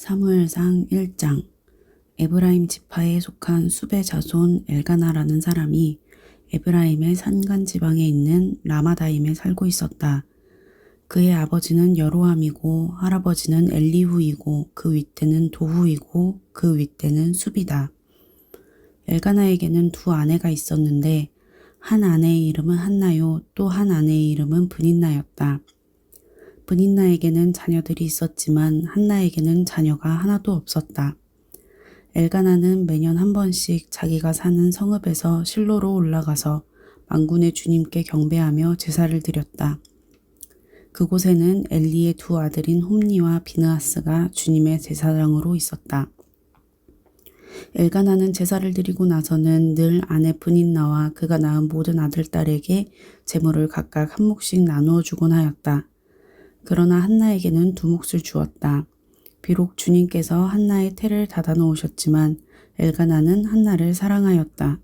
사무엘상 1장. 에브라임 지파에 속한 수베 자손 엘가나라는 사람이 에브라임의 산간 지방에 있는 라마다임에 살고 있었다. 그의 아버지는 여로함이고 할아버지는 엘리후이고 그 윗대는 도후이고 그 윗대는 수비다. 엘가나에게는 두 아내가 있었는데 한 아내의 이름은 한나요, 또 한 아내의 이름은 브닌나였다. 브닌나에게는 자녀들이 있었지만 한나에게는 자녀가 하나도 없었다. 엘가나는 매년 한 번씩 자기가 사는 성읍에서 실로로 올라가서 만군의 주님께 경배하며 제사를 드렸다. 그곳에는 엘리의 두 아들인 홈니와 비느하스가 주님의 제사장으로 있었다. 엘가나는 제사를 드리고 나서는 늘 아내 브닌나와 그가 낳은 모든 아들, 딸에게 제물을 각각 한 몫씩 나누어 주곤 하였다. 그러나 한나에게는 두 몫을 주었다. 비록 주님께서 한나의 태를 닫아 놓으셨지만 엘가나는 한나를 사랑하였다.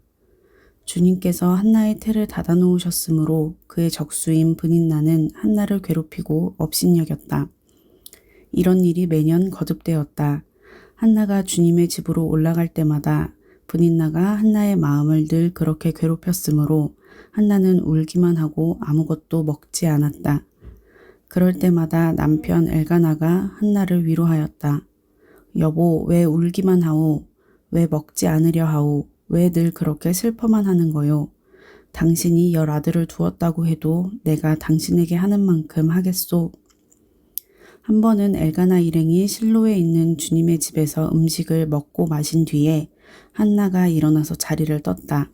주님께서 한나의 태를 닫아 놓으셨으므로 그의 적수인 브닌나는 한나를 괴롭히고 업신여겼다. 이런 일이 매년 거듭되었다. 한나가 주님의 집으로 올라갈 때마다 브닌나가 한나의 마음을 늘 그렇게 괴롭혔으므로 한나는 울기만 하고 아무것도 먹지 않았다. 그럴 때마다 남편 엘가나가 한나를 위로하였다. 여보, 왜 울기만 하오? 왜 먹지 않으려 하오? 왜 늘 그렇게 슬퍼만 하는 거요? 당신이 10아들을 두었다고 해도 내가 당신에게 하는 만큼 하겠소. 한 번은 엘가나 일행이 실로에 있는 주님의 집에서 음식을 먹고 마신 뒤에 한나가 일어나서 자리를 떴다.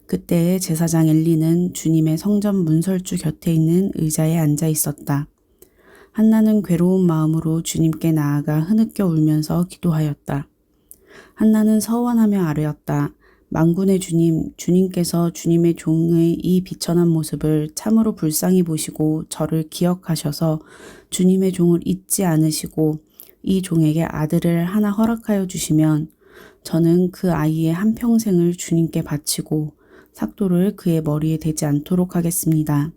그때의 제사장 엘리는 주님의 성전 문설주 곁에 있는 의자에 앉아 있었다. 한나는 괴로운 마음으로 주님께 나아가 흐느껴 울면서 기도하였다. 한나는 서원하며 아뢰었다. 만군의 주님, 주님께서 주님의 종의 이 비천한 모습을 참으로 불쌍히 보시고 저를 기억하셔서 주님의 종을 잊지 않으시고 이 종에게 아들을 하나 허락하여 주시면 저는 그 아이의 한평생을 주님께 바치고 삭도를 그의 머리에 대지 않도록 하겠습니다.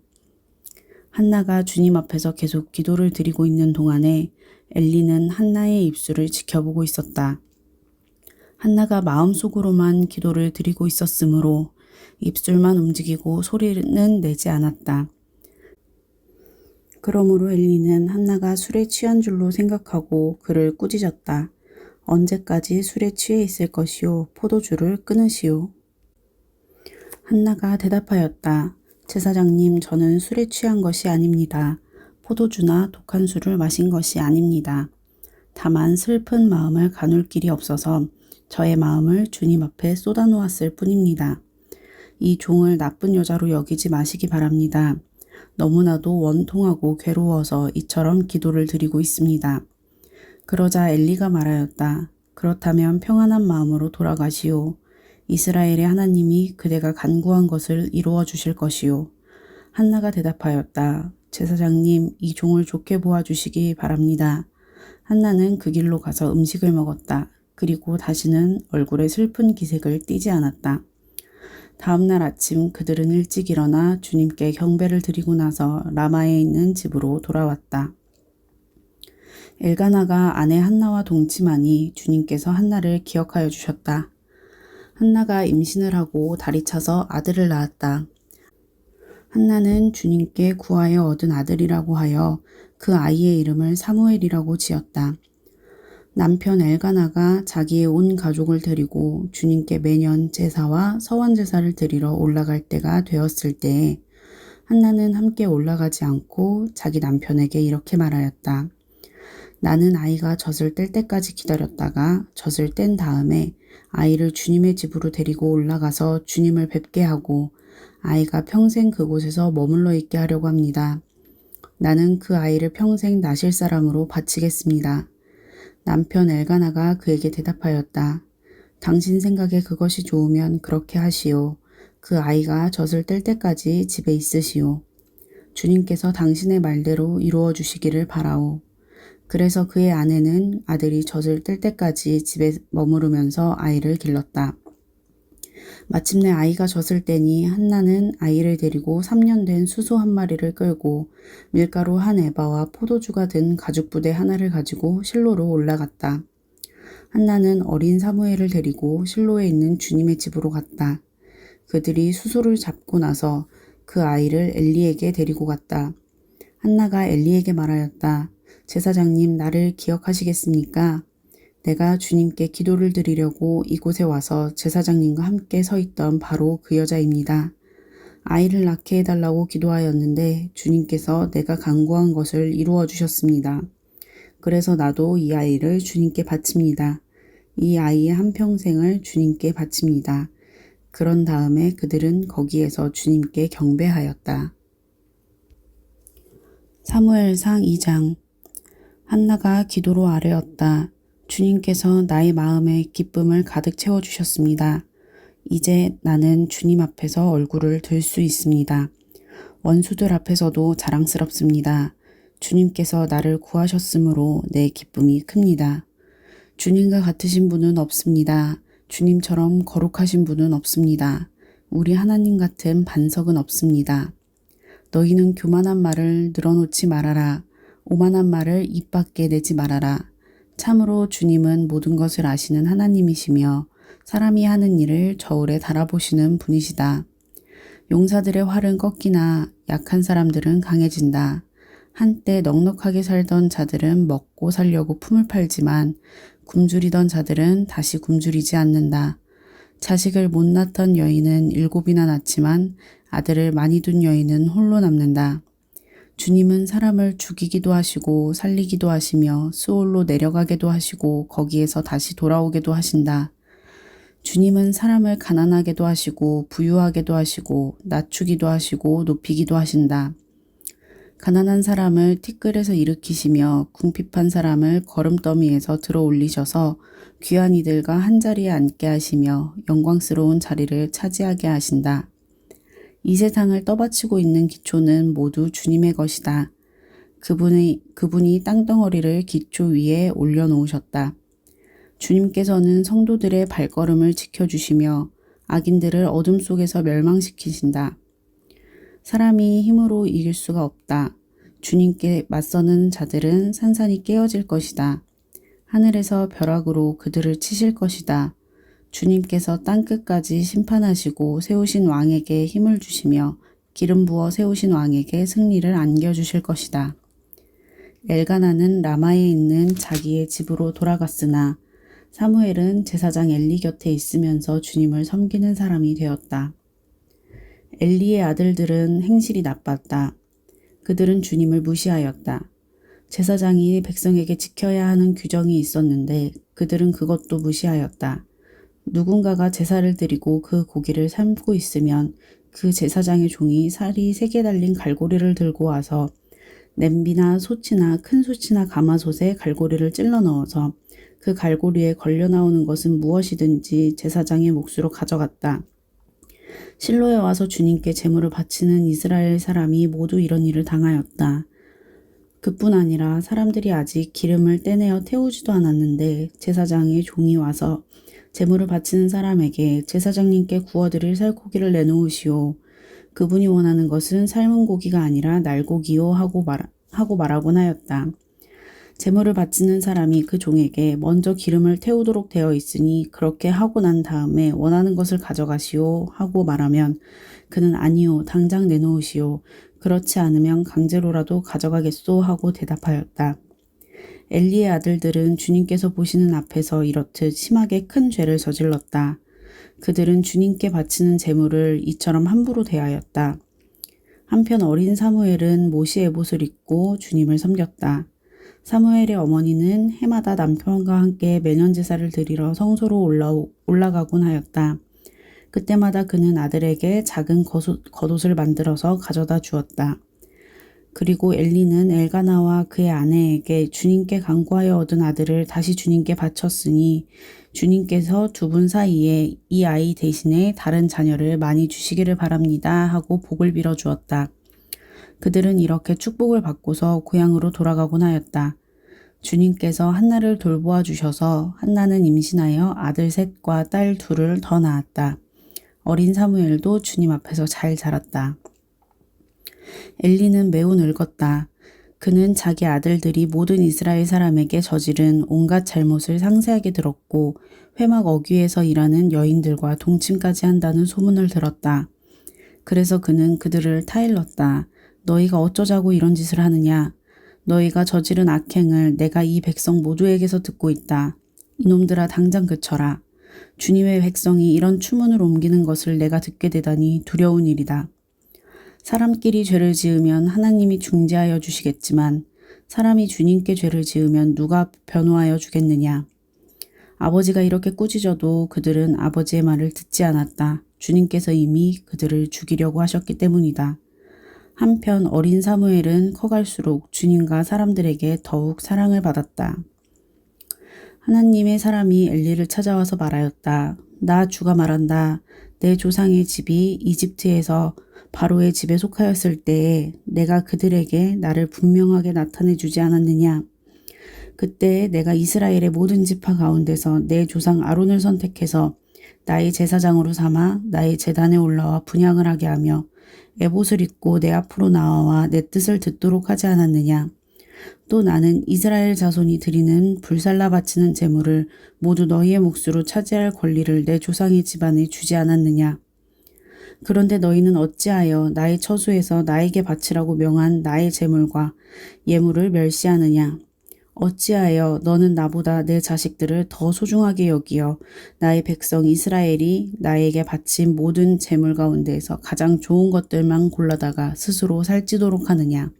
한나가 주님 앞에서 계속 기도를 드리고 있는 동안에 엘리는 한나의 입술을 지켜보고 있었다. 한나가 마음속으로만 기도를 드리고 있었으므로 입술만 움직이고 소리는 내지 않았다. 그러므로 엘리는 한나가 술에 취한 줄로 생각하고 그를 꾸짖었다. 언제까지 술에 취해 있을 것이오? 포도주를 끊으시오. 한나가 대답하였다. 제사장님, 저는 술에 취한 것이 아닙니다. 포도주나 독한 술을 마신 것이 아닙니다. 다만 슬픈 마음을 가눌 길이 없어서 저의 마음을 주님 앞에 쏟아놓았을 뿐입니다. 이 종을 나쁜 여자로 여기지 마시기 바랍니다. 너무나도 원통하고 괴로워서 이처럼 기도를 드리고 있습니다. 그러자 엘리가 말하였다. 그렇다면 평안한 마음으로 돌아가시오. 이스라엘의 하나님이 그대가 간구한 것을 이루어 주실 것이요. 한나가 대답하였다. 제사장님, 이 종을 좋게 보아주시기 바랍니다. 한나는 그 길로 가서 음식을 먹었다. 그리고 다시는 얼굴에 슬픈 기색을 띠지 않았다. 다음 날 아침 그들은 일찍 일어나 주님께 경배를 드리고 나서 라마에 있는 집으로 돌아왔다. 엘가나가 아내 한나와 동침하니 주님께서 한나를 기억하여 주셨다. 한나가 임신을 하고 다리 차서 아들을 낳았다. 한나는 주님께 구하여 얻은 아들이라고 하여 그 아이의 이름을 사무엘이라고 지었다. 남편 엘가나가 자기의 온 가족을 데리고 주님께 매년 제사와 서원 제사를 드리러 올라갈 때가 되었을 때에 한나는 함께 올라가지 않고 자기 남편에게 이렇게 말하였다. 나는 아이가 젖을 뗄 때까지 기다렸다가 젖을 뗀 다음에 아이를 주님의 집으로 데리고 올라가서 주님을 뵙게 하고 아이가 평생 그곳에서 머물러 있게 하려고 합니다. 나는 그 아이를 평생 나실 사람으로 바치겠습니다. 남편 엘가나가 그에게 대답하였다. 당신 생각에 그것이 좋으면 그렇게 하시오. 그 아이가 젖을 뗄 때까지 집에 있으시오. 주님께서 당신의 말대로 이루어 주시기를 바라오. 그래서 그의 아내는 아들이 젖을 뗄 때까지 집에 머무르면서 아이를 길렀다. 마침내 아이가 젖을 때니 한나는 아이를 데리고 3년 된 수소 한 마리를 끌고 밀가루 한 에바와 포도주가 든 가죽부대 하나를 가지고 실로로 올라갔다. 한나는 어린 사무엘을 데리고 실로에 있는 주님의 집으로 갔다. 그들이 수소를 잡고 나서 그 아이를 엘리에게 데리고 갔다. 한나가 엘리에게 말하였다. 제사장님, 나를 기억하시겠습니까? 내가 주님께 기도를 드리려고 이곳에 와서 제사장님과 함께 서 있던 바로 그 여자입니다. 아이를 낳게 해달라고 기도하였는데 주님께서 내가 간구한 것을 이루어 주셨습니다. 그래서 나도 이 아이를 주님께 바칩니다. 이 아이의 한평생을 주님께 바칩니다. 그런 다음에 그들은 거기에서 주님께 경배하였다. 사무엘상 2장. 한나가 기도로 아뢰었다. 주님께서 나의 마음에 기쁨을 가득 채워주셨습니다. 이제 나는 주님 앞에서 얼굴을 들 수 있습니다. 원수들 앞에서도 자랑스럽습니다. 주님께서 나를 구하셨으므로 내 기쁨이 큽니다. 주님과 같으신 분은 없습니다. 주님처럼 거룩하신 분은 없습니다. 우리 하나님 같은 반석은 없습니다. 너희는 교만한 말을 늘어놓지 말아라. 오만한 말을 입 밖에 내지 말아라. 참으로 주님은 모든 것을 아시는 하나님이시며 사람이 하는 일을 저울에 달아보시는 분이시다. 용사들의 활은 꺾이나 약한 사람들은 강해진다. 한때 넉넉하게 살던 자들은 먹고 살려고 품을 팔지만 굶주리던 자들은 다시 굶주리지 않는다. 자식을 못 낳던 여인은 7이나 낳지만 아들을 많이 둔 여인은 홀로 남는다. 주님은 사람을 죽이기도 하시고 살리기도 하시며 스올로 내려가게도 하시고 거기에서 다시 돌아오게도 하신다. 주님은 사람을 가난하게도 하시고 부유하게도 하시고 낮추기도 하시고 높이기도 하신다. 가난한 사람을 티끌에서 일으키시며 궁핍한 사람을 거름더미에서 들어 올리셔서 귀한 이들과 한자리에 앉게 하시며 영광스러운 자리를 차지하게 하신다. 이 세상을 떠받치고 있는 기초는 모두 주님의 것이다. 그분이 땅덩어리를 기초 위에 올려놓으셨다. 주님께서는 성도들의 발걸음을 지켜주시며 악인들을 어둠 속에서 멸망시키신다. 사람이 힘으로 이길 수가 없다. 주님께 맞서는 자들은 산산이 깨어질 것이다. 하늘에서 벼락으로 그들을 치실 것이다. 주님께서 땅끝까지 심판하시고 세우신 왕에게 힘을 주시며 기름 부어 세우신 왕에게 승리를 안겨주실 것이다. 엘가나는 라마에 있는 자기의 집으로 돌아갔으나 사무엘은 제사장 엘리 곁에 있으면서 주님을 섬기는 사람이 되었다. 엘리의 아들들은 행실이 나빴다. 그들은 주님을 무시하였다. 제사장이 백성에게 지켜야 하는 규정이 있었는데 그들은 그것도 무시하였다. 누군가가 제사를 드리고 그 고기를 삶고 있으면 그 제사장의 종이 살이 3개 달린 갈고리를 들고 와서 냄비나 솥이나 큰 솥이나 가마솥에 갈고리를 찔러 넣어서 그 갈고리에 걸려 나오는 것은 무엇이든지 제사장의 몫으로 가져갔다. 실로에 와서 주님께 제물을 바치는 이스라엘 사람이 모두 이런 일을 당하였다. 그뿐 아니라 사람들이 아직 기름을 떼내어 태우지도 않았는데 제사장의 종이 와서 제물을 바치는 사람에게 제사장님께 구워드릴 살코기를 내놓으시오. 그분이 원하는 것은 삶은 고기가 아니라 날고기요 하고 말하곤 하였다. 제물을 바치는 사람이 그 종에게 먼저 기름을 태우도록 되어 있으니 그렇게 하고 난 다음에 원하는 것을 가져가시오 하고 말하면 그는 아니요 당장 내놓으시오. 그렇지 않으면 강제로라도 가져가겠소 하고 대답하였다. 엘리의 아들들은 주님께서 보시는 앞에서 이렇듯 심하게 큰 죄를 저질렀다. 그들은 주님께 바치는 제물을 이처럼 함부로 대하였다. 한편 어린 사무엘은 모시 에봇을 입고 주님을 섬겼다. 사무엘의 어머니는 해마다 남편과 함께 매년 제사를 드리러 성소로 올라가곤 하였다. 그때마다 그는 아들에게 작은 겉옷을 만들어서 가져다 주었다. 그리고 엘리는 엘가나와 그의 아내에게 주님께 간구하여 얻은 아들을 다시 주님께 바쳤으니 주님께서 두 분 사이에 이 아이 대신에 다른 자녀를 많이 주시기를 바랍니다 하고 복을 빌어 주었다. 그들은 이렇게 축복을 받고서 고향으로 돌아가곤 하였다. 주님께서 한나를 돌보아 주셔서 한나는 임신하여 아들 3과 딸 2을 더 낳았다. 어린 사무엘도 주님 앞에서 잘 자랐다. 엘리는 매우 늙었다. 그는 자기 아들들이 모든 이스라엘 사람에게 저지른 온갖 잘못을 상세하게 들었고 회막 어귀에서 일하는 여인들과 동침까지 한다는 소문을 들었다. 그래서 그는 그들을 타일렀다. 너희가 어쩌자고 이런 짓을 하느냐? 너희가 저지른 악행을 내가 이 백성 모두에게서 듣고 있다. 이놈들아 당장 그쳐라. 주님의 백성이 이런 추문을 옮기는 것을 내가 듣게 되다니 두려운 일이다. 사람끼리 죄를 지으면 하나님이 중재하여 주시겠지만 사람이 주님께 죄를 지으면 누가 변호하여 주겠느냐. 아버지가 이렇게 꾸짖어도 그들은 아버지의 말을 듣지 않았다. 주님께서 이미 그들을 죽이려고 하셨기 때문이다. 한편 어린 사무엘은 커갈수록 주님과 사람들에게 더욱 사랑을 받았다. 하나님의 사람이 엘리를 찾아와서 말하였다. 나 주가 말한다. 내 조상의 집이 이집트에서 바로의 집에 속하였을 때에 내가 그들에게 나를 분명하게 나타내 주지 않았느냐. 그때 내가 이스라엘의 모든 지파 가운데서 내 조상 아론을 선택해서 나의 제사장으로 삼아 나의 제단에 올라와 분향을 하게 하며 에봇을 입고 내 앞으로 나와 내 뜻을 듣도록 하지 않았느냐. 또 나는 이스라엘 자손이 드리는 불살라 바치는 제물을 모두 너희의 몫으로 차지할 권리를 내 조상의 집안에 주지 않았느냐. 그런데 너희는 어찌하여 나의 처소에서 나에게 바치라고 명한 나의 제물과 예물을 멸시하느냐. 어찌하여 너는 나보다 내 자식들을 더 소중하게 여기어 나의 백성 이스라엘이 나에게 바친 모든 제물 가운데에서 가장 좋은 것들만 골라다가 스스로 살찌도록 하느냐.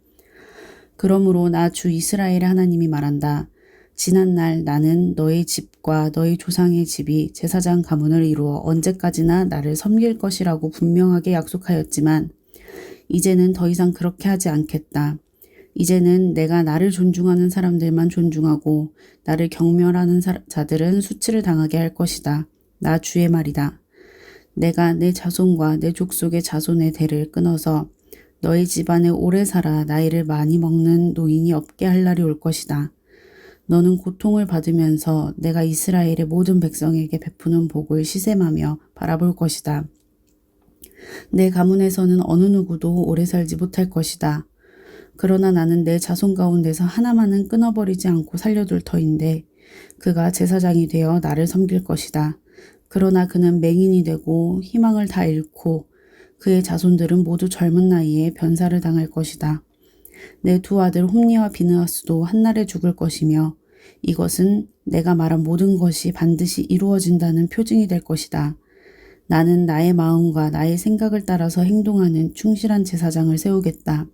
그러므로 나 주 이스라엘의 하나님이 말한다. 지난날 나는 너의 집과 너의 조상의 집이 제사장 가문을 이루어 언제까지나 나를 섬길 것이라고 분명하게 약속하였지만 이제는 더 이상 그렇게 하지 않겠다. 이제는 내가 나를 존중하는 사람들만 존중하고 나를 경멸하는 자들은 수치를 당하게 할 것이다. 나 주의 말이다. 내가 내 자손과 내 족속의 자손의 대를 끊어서 너희 집안에 오래 살아 나이를 많이 먹는 노인이 없게 할 날이 올 것이다. 너는 고통을 받으면서 내가 이스라엘의 모든 백성에게 베푸는 복을 시샘하며 바라볼 것이다. 내 가문에서는 어느 누구도 오래 살지 못할 것이다. 그러나 나는 내 자손 가운데서 하나만은 끊어버리지 않고 살려둘 터인데 그가 제사장이 되어 나를 섬길 것이다. 그러나 그는 맹인이 되고 희망을 다 잃고 그의 자손들은 모두 젊은 나이에 변사를 당할 것이다. 내 두 아들 홈니와 비느하스도 한날에 죽을 것이며 이것은 내가 말한 모든 것이 반드시 이루어진다는 표징이 될 것이다. 나는 나의 마음과 나의 생각을 따라서 행동하는 충실한 제사장을 세우겠다.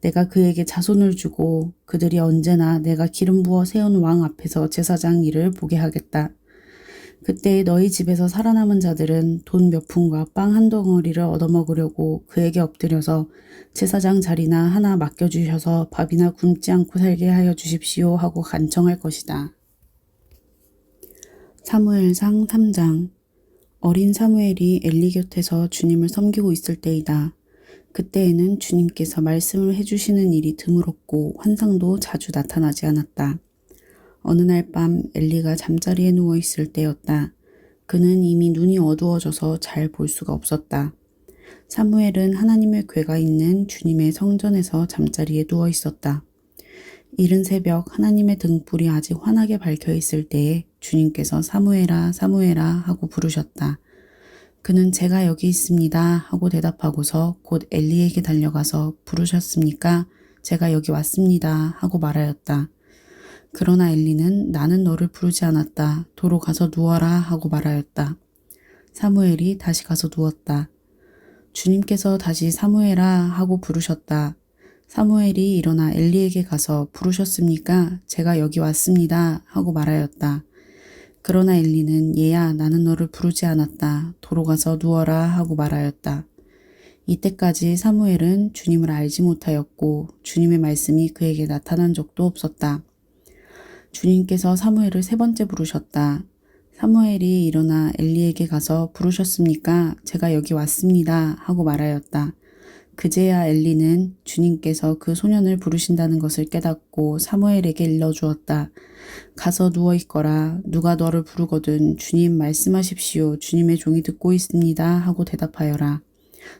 내가 그에게 자손을 주고 그들이 언제나 내가 기름 부어 세운 왕 앞에서 제사장 일을 보게 하겠다. 그때 너희 집에서 살아남은 자들은 돈 몇 푼과 빵 한 덩어리를 얻어먹으려고 그에게 엎드려서 제사장 자리나 하나 맡겨주셔서 밥이나 굶지 않고 살게 하여 주십시오 하고 간청할 것이다. 사무엘상 3장. 어린 사무엘이 엘리 곁에서 주님을 섬기고 있을 때이다. 그때에는 주님께서 말씀을 해주시는 일이 드물었고 환상도 자주 나타나지 않았다. 어느 날 밤 엘리가 잠자리에 누워있을 때였다. 그는 이미 눈이 어두워져서 잘 볼 수가 없었다. 사무엘은 하나님의 궤가 있는 주님의 성전에서 잠자리에 누워있었다. 이른 새벽 하나님의 등불이 아직 환하게 밝혀있을 때에 주님께서 사무엘아 사무엘아 하고 부르셨다. 그는 제가 여기 있습니다 하고 대답하고서 곧 엘리에게 달려가서 부르셨습니까? 제가 여기 왔습니다 하고 말하였다. 그러나 엘리는 나는 너를 부르지 않았다. 도로 가서 누워라 하고 말하였다. 사무엘이 다시 가서 누웠다. 주님께서 다시 사무엘아 하고 부르셨다. 사무엘이 일어나 엘리에게 가서 부르셨습니까? 제가 여기 왔습니다 하고 말하였다. 그러나 엘리는 얘야 나는 너를 부르지 않았다. 도로 가서 누워라 하고 말하였다. 이때까지 사무엘은 주님을 알지 못하였고 주님의 말씀이 그에게 나타난 적도 없었다. 주님께서 사무엘을 세 번째 부르셨다. 사무엘이 일어나 엘리에게 가서 부르셨습니까? 제가 여기 왔습니다 하고 말하였다. 그제야 엘리는 주님께서 그 소년을 부르신다는 것을 깨닫고 사무엘에게 일러주었다. 가서 누워있거라. 누가 너를 부르거든 주님 말씀하십시오. 주님의 종이 듣고 있습니다. 하고 대답하여라.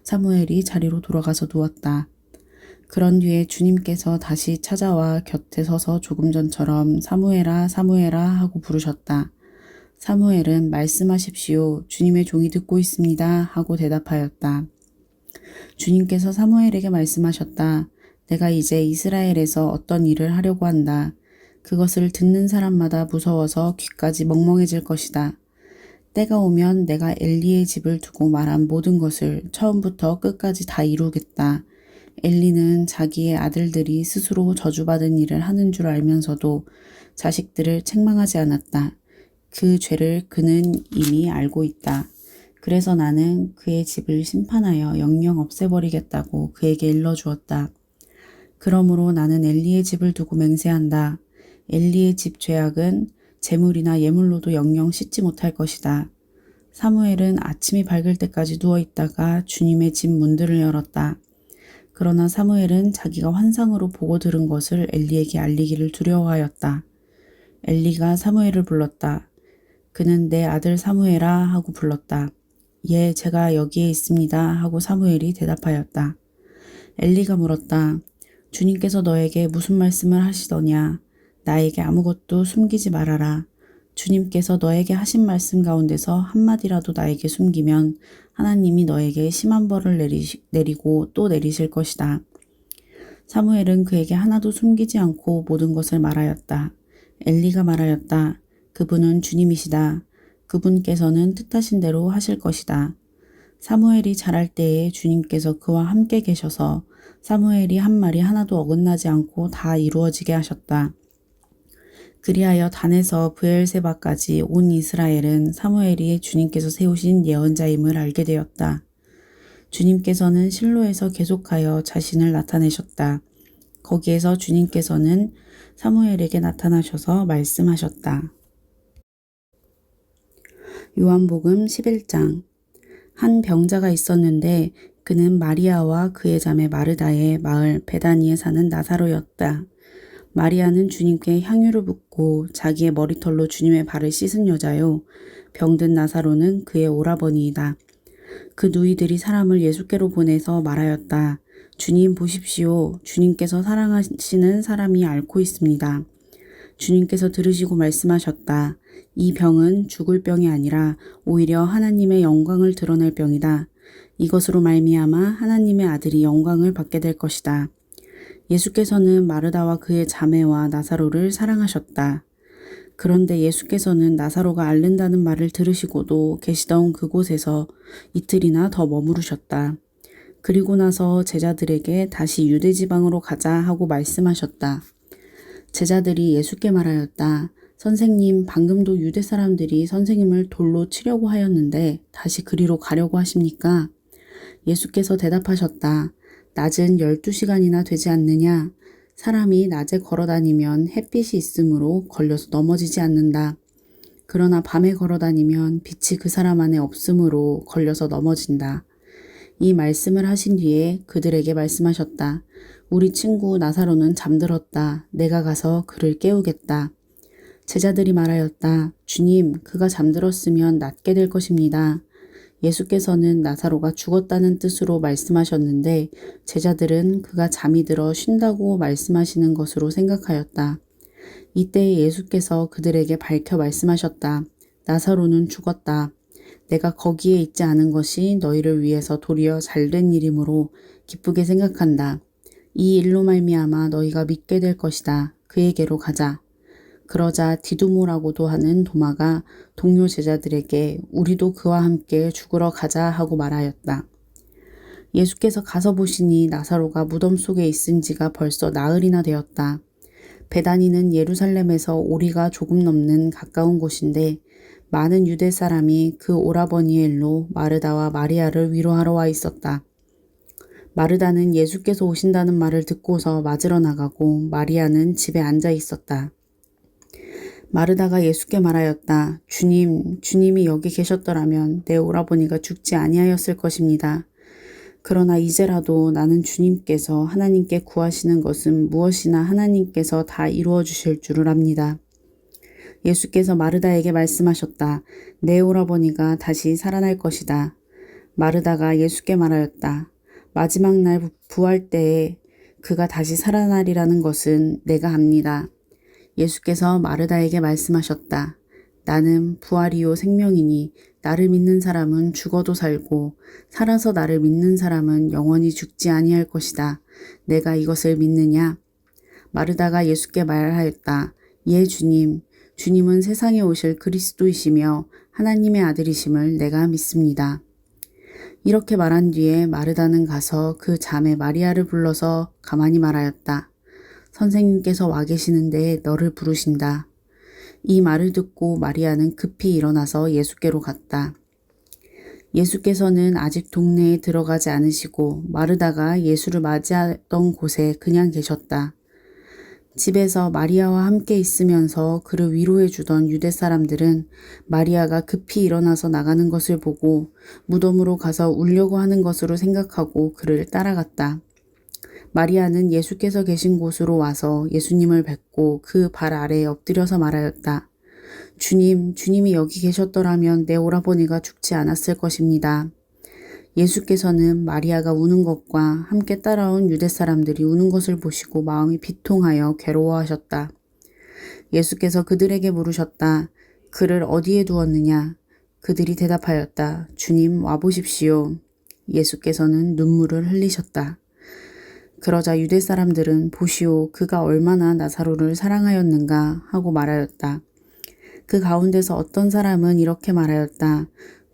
사무엘이 자리로 돌아가서 누웠다. 그런 뒤에 주님께서 다시 찾아와 곁에 서서 조금 전처럼 사무엘아 사무엘아 하고 부르셨다. 사무엘은 말씀하십시오. 주님의 종이 듣고 있습니다. 하고 대답하였다. 주님께서 사무엘에게 말씀하셨다. 내가 이제 이스라엘에서 어떤 일을 하려고 한다. 그것을 듣는 사람마다 무서워서 귀까지 멍멍해질 것이다. 때가 오면 내가 엘리의 집을 두고 말한 모든 것을 처음부터 끝까지 다 이루겠다. 엘리는 자기의 아들들이 스스로 저주받은 일을 하는 줄 알면서도 자식들을 책망하지 않았다. 그 죄를 그는 이미 알고 있다. 그래서 나는 그의 집을 심판하여 영영 없애버리겠다고 그에게 일러주었다. 그러므로 나는 엘리의 집을 두고 맹세한다. 엘리의 집 죄악은 재물이나 예물로도 영영 씻지 못할 것이다. 사무엘은 아침이 밝을 때까지 누워있다가 주님의 집 문들을 열었다. 그러나 사무엘은 자기가 환상으로 보고 들은 것을 엘리에게 알리기를 두려워하였다. 엘리가 사무엘을 불렀다. 그는 내 아들 사무엘아 하고 불렀다. 예, 제가 여기에 있습니다 하고 사무엘이 대답하였다. 엘리가 물었다. 주님께서 너에게 무슨 말씀을 하시더냐? 나에게 아무것도 숨기지 말아라. 주님께서 너에게 하신 말씀 가운데서 한마디라도 나에게 숨기면 하나님이 너에게 심한 벌을 내리고 또 내리실 것이다. 사무엘은 그에게 하나도 숨기지 않고 모든 것을 말하였다. 엘리가 말하였다. 그분은 주님이시다. 그분께서는 뜻하신 대로 하실 것이다. 사무엘이 자랄 때에 주님께서 그와 함께 계셔서 사무엘이 한 말이 하나도 어긋나지 않고 다 이루어지게 하셨다. 그리하여 단에서 브엘세바까지 온 이스라엘은 사무엘이 주님께서 세우신 예언자임을 알게 되었다. 주님께서는 실로에서 계속하여 자신을 나타내셨다. 거기에서 주님께서는 사무엘에게 나타나셔서 말씀하셨다. 요한복음 11장. 한 병자가 있었는데 그는 마리아와 그의 자매 마르다의 마을 베다니에 사는 나사로였다. 마리아는 주님께 향유를 붓고 자기의 머리털로 주님의 발을 씻은 여자요. 병든 나사로는 그의 오라버니이다. 그 누이들이 사람을 예수께로 보내서 말하였다. 주님 보십시오. 주님께서 사랑하시는 사람이 앓고 있습니다. 주님께서 들으시고 말씀하셨다. 이 병은 죽을 병이 아니라 오히려 하나님의 영광을 드러낼 병이다. 이것으로 말미암아 하나님의 아들이 영광을 받게 될 것이다. 예수께서는 마르다와 그의 자매와 나사로를 사랑하셨다. 그런데 예수께서는 나사로가 앓는다는 말을 들으시고도 계시던 그곳에서 이틀이나 더 머무르셨다. 그리고 나서 제자들에게 다시 유대 지방으로 가자 하고 말씀하셨다. 제자들이 예수께 말하였다. 선생님, 방금도 유대 사람들이 선생님을 돌로 치려고 하였는데 다시 그리로 가려고 하십니까? 예수께서 대답하셨다. 낮은 12시간이나 되지 않느냐? 사람이 낮에 걸어다니면 햇빛이 있으므로 걸려서 넘어지지 않는다. 그러나 밤에 걸어다니면 빛이 그 사람 안에 없으므로 걸려서 넘어진다. 이 말씀을 하신 뒤에 그들에게 말씀하셨다. 우리 친구 나사로는 잠들었다. 내가 가서 그를 깨우겠다. 제자들이 말하였다. 주님, 그가 잠들었으면 낫게 될 것입니다. 예수께서는 나사로가 죽었다는 뜻으로 말씀하셨는데 제자들은 그가 잠이 들어 쉰다고 말씀하시는 것으로 생각하였다. 이때 예수께서 그들에게 밝혀 말씀하셨다. 나사로는 죽었다. 내가 거기에 있지 않은 것이 너희를 위해서 도리어 잘된 일이므로 기쁘게 생각한다. 이 일로 말미암아 너희가 믿게 될 것이다. 그에게로 가자. 그러자 디두모라고도 하는 도마가 동료 제자들에게 우리도 그와 함께 죽으러 가자 하고 말하였다. 예수께서 가서 보시니 나사로가 무덤 속에 있은 지가 벌써 나흘이나 되었다. 베다니는 예루살렘에서 오리가 조금 넘는 가까운 곳인데 많은 유대 사람이 그 오라버니의 일로 마르다와 마리아를 위로하러 와 있었다. 마르다는 예수께서 오신다는 말을 듣고서 맞으러 나가고 마리아는 집에 앉아 있었다. 마르다가 예수께 말하였다. 주님이 여기 계셨더라면 내 오라버니가 죽지 아니하였을 것입니다. 그러나 이제라도 나는 주님께서 하나님께 구하시는 것은 무엇이나 하나님께서 다 이루어 주실 줄을 압니다. 예수께서 마르다에게 말씀하셨다. 내 오라버니가 다시 살아날 것이다. 마르다가 예수께 말하였다. 마지막 날 부활 때에 그가 다시 살아나리라는 것은 내가 압니다. 예수께서 마르다에게 말씀하셨다. 나는 부활이요 생명이니 나를 믿는 사람은 죽어도 살고 살아서 나를 믿는 사람은 영원히 죽지 아니할 것이다. 내가 이것을 믿느냐? 마르다가 예수께 말하였다. 예, 주님. 주님은 세상에 오실 그리스도이시며 하나님의 아들이심을 내가 믿습니다. 이렇게 말한 뒤에 마르다는 가서 그 자매 마리아를 불러서 가만히 말하였다. 선생님께서 와 계시는데 너를 부르신다. 이 말을 듣고 마리아는 급히 일어나서 예수께로 갔다. 예수께서는 아직 동네에 들어가지 않으시고 마르다가 예수를 맞이하던 곳에 그냥 계셨다. 집에서 마리아와 함께 있으면서 그를 위로해 주던 유대 사람들은 마리아가 급히 일어나서 나가는 것을 보고 무덤으로 가서 울려고 하는 것으로 생각하고 그를 따라갔다. 마리아는 예수께서 계신 곳으로 와서 예수님을 뵙고 그 발 아래에 엎드려서 말하였다. 주님이 여기 계셨더라면 내 오라버니가 죽지 않았을 것입니다. 예수께서는 마리아가 우는 것과 함께 따라온 유대 사람들이 우는 것을 보시고 마음이 비통하여 괴로워하셨다. 예수께서 그들에게 물으셨다. 그를 어디에 두었느냐? 그들이 대답하였다. 주님, 와보십시오. 예수께서는 눈물을 흘리셨다. 그러자 유대 사람들은 보시오, 그가 얼마나 나사로를 사랑하였는가 하고 말하였다. 그 가운데서 어떤 사람은 이렇게 말하였다.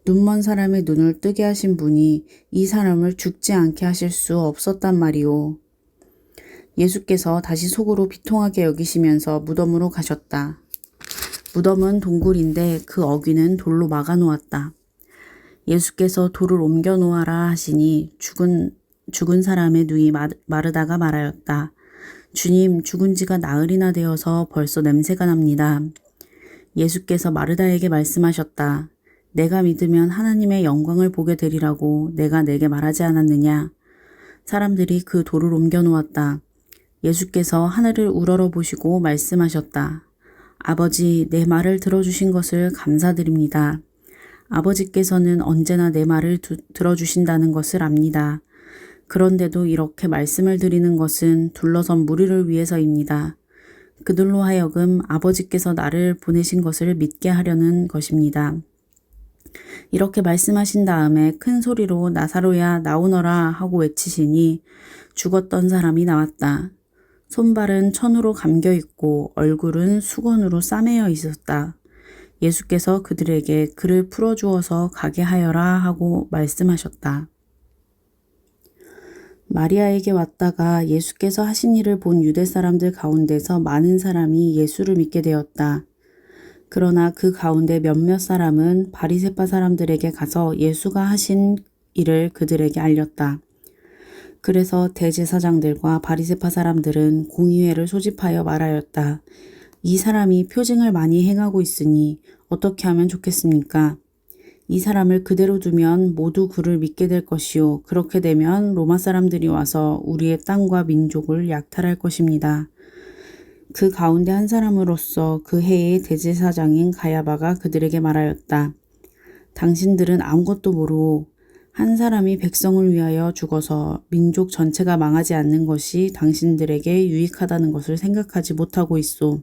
눈먼 사람의 눈을 뜨게 하신 분이 이 사람을 죽지 않게 하실 수 없었단 말이오. 예수께서 다시 속으로 비통하게 여기시면서 무덤으로 가셨다. 무덤은 동굴인데 그 어귀는 돌로 막아 놓았다. 예수께서 돌을 옮겨 놓아라 하시니 죽은 사람의 눈이 마르다가 말하였다. 주님, 죽은 지가 나흘이나 되어서 벌써 냄새가 납니다. 예수께서 마르다에게 말씀하셨다. 내가 믿으면 하나님의 영광을 보게 되리라고 내가 내게 말하지 않았느냐. 사람들이 그 돌을 옮겨 놓았다. 예수께서 하늘을 우러러보시고 말씀하셨다. 아버지, 내 말을 들어주신 것을 감사드립니다. 아버지께서는 언제나 내 말을 들어주신다는 것을 압니다. 그런데도 이렇게 말씀을 드리는 것은 둘러선 무리를 위해서입니다. 그들로 하여금 아버지께서 나를 보내신 것을 믿게 하려는 것입니다. 이렇게 말씀하신 다음에 큰 소리로 나사로야 나오너라 하고 외치시니 죽었던 사람이 나왔다. 손발은 천으로 감겨 있고 얼굴은 수건으로 싸매어 있었다. 예수께서 그들에게 그를 풀어주어서 가게 하여라 하고 말씀하셨다. 마리아에게 왔다가 예수께서 하신 일을 본 유대 사람들 가운데서 많은 사람이 예수를 믿게 되었다. 그러나 그 가운데 몇몇 사람은 바리새파 사람들에게 가서 예수가 하신 일을 그들에게 알렸다. 그래서 대제사장들과 바리새파 사람들은 공의회를 소집하여 말하였다. 이 사람이 표징을 많이 행하고 있으니 어떻게 하면 좋겠습니까? 이 사람을 그대로 두면 모두 그를 믿게 될 것이요. 그렇게 되면 로마 사람들이 와서 우리의 땅과 민족을 약탈할 것입니다. 그 가운데 한 사람으로서 그 해의 대제사장인 가야바가 그들에게 말하였다. 당신들은 아무것도 모르고 한 사람이 백성을 위하여 죽어서 민족 전체가 망하지 않는 것이 당신들에게 유익하다는 것을 생각하지 못하고 있소.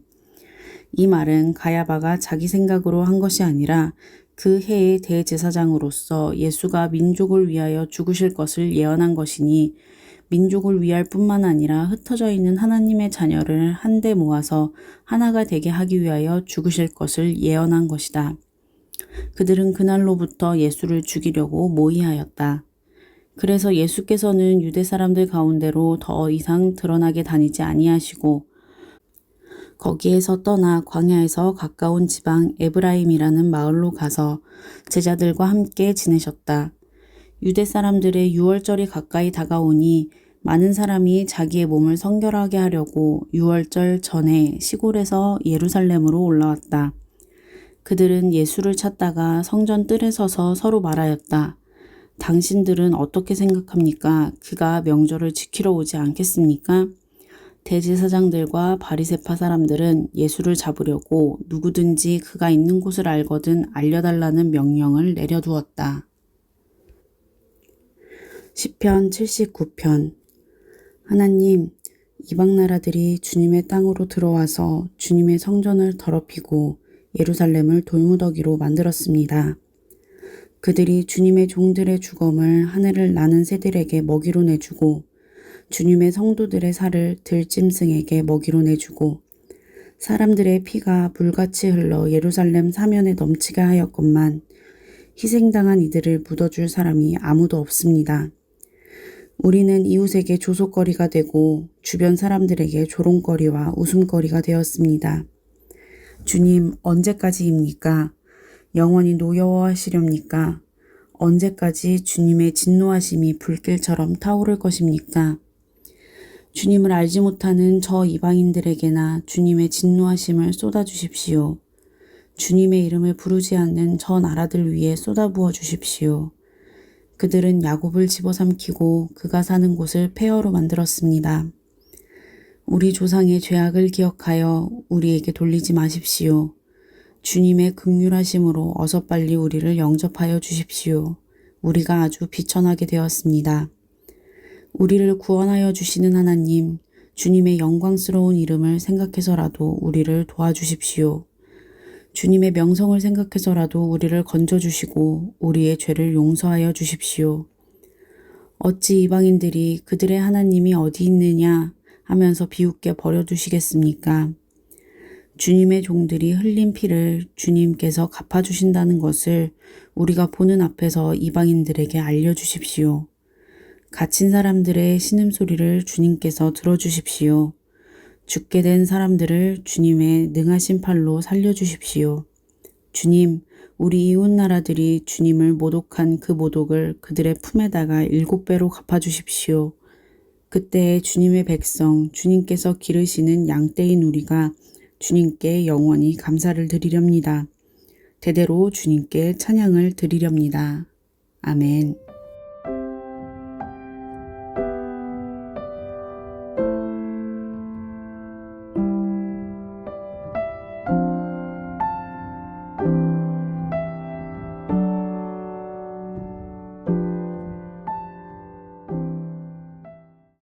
이 말은 가야바가 자기 생각으로 한 것이 아니라 그 해의 대제사장으로서 예수가 민족을 위하여 죽으실 것을 예언한 것이니 민족을 위할 뿐만 아니라 흩어져 있는 하나님의 자녀를 한데 모아서 하나가 되게 하기 위하여 죽으실 것을 예언한 것이다. 그들은 그날로부터 예수를 죽이려고 모의하였다. 그래서 예수께서는 유대 사람들 가운데로 더 이상 드러나게 다니지 아니하시고 거기에서 떠나 광야에서 가까운 지방 에브라임이라는 마을로 가서 제자들과 함께 지내셨다. 유대 사람들의 유월절이 가까이 다가오니 많은 사람이 자기의 몸을 성결하게 하려고 유월절 전에 시골에서 예루살렘으로 올라왔다. 그들은 예수를 찾다가 성전 뜰에 서서 서로 말하였다. 당신들은 어떻게 생각합니까? 그가 명절을 지키러 오지 않겠습니까? 대제사장들과 바리새파 사람들은 예수를 잡으려고 누구든지 그가 있는 곳을 알거든 알려달라는 명령을 내려두었다. 시편 79편. 하나님, 이방 나라들이 주님의 땅으로 들어와서 주님의 성전을 더럽히고 예루살렘을 돌무더기로 만들었습니다. 그들이 주님의 종들의 주검을 하늘을 나는 새들에게 먹이로 내주고 주님의 성도들의 살을 들짐승에게 먹이로 내주고 사람들의 피가 물같이 흘러 예루살렘 사면에 넘치게 하였건만 희생당한 이들을 묻어줄 사람이 아무도 없습니다. 우리는 이웃에게 조속거리가 되고 주변 사람들에게 조롱거리와 웃음거리가 되었습니다. 주님, 언제까지입니까? 영원히 노여워하시렵니까? 언제까지 주님의 진노하심이 불길처럼 타오를 것입니까? 주님을 알지 못하는 저 이방인들에게나 주님의 진노하심을 쏟아주십시오. 주님의 이름을 부르지 않는 저 나라들 위에 쏟아부어 주십시오. 그들은 야곱을 집어삼키고 그가 사는 곳을 폐허로 만들었습니다. 우리 조상의 죄악을 기억하여 우리에게 돌리지 마십시오. 주님의 긍휼하심으로 어서 빨리 우리를 영접하여 주십시오. 우리가 아주 비천하게 되었습니다. 우리를 구원하여 주시는 하나님, 주님의 영광스러운 이름을 생각해서라도 우리를 도와주십시오. 주님의 명성을 생각해서라도 우리를 건져주시고 우리의 죄를 용서하여 주십시오. 어찌 이방인들이 그들의 하나님이 어디 있느냐 하면서 비웃게 버려두시겠습니까? 주님의 종들이 흘린 피를 주님께서 갚아주신다는 것을 우리가 보는 앞에서 이방인들에게 알려주십시오. 갇힌 사람들의 신음소리를 주님께서 들어주십시오. 죽게 된 사람들을 주님의 능하신 팔로 살려주십시오. 주님, 우리 이웃 나라들이 주님을 모독한 그 모독을 그들의 품에다가 7배로 갚아주십시오. 그때 주님의 백성, 주님께서 기르시는 양떼인 우리가 주님께 영원히 감사를 드리렵니다. 대대로 주님께 찬양을 드리렵니다. 아멘.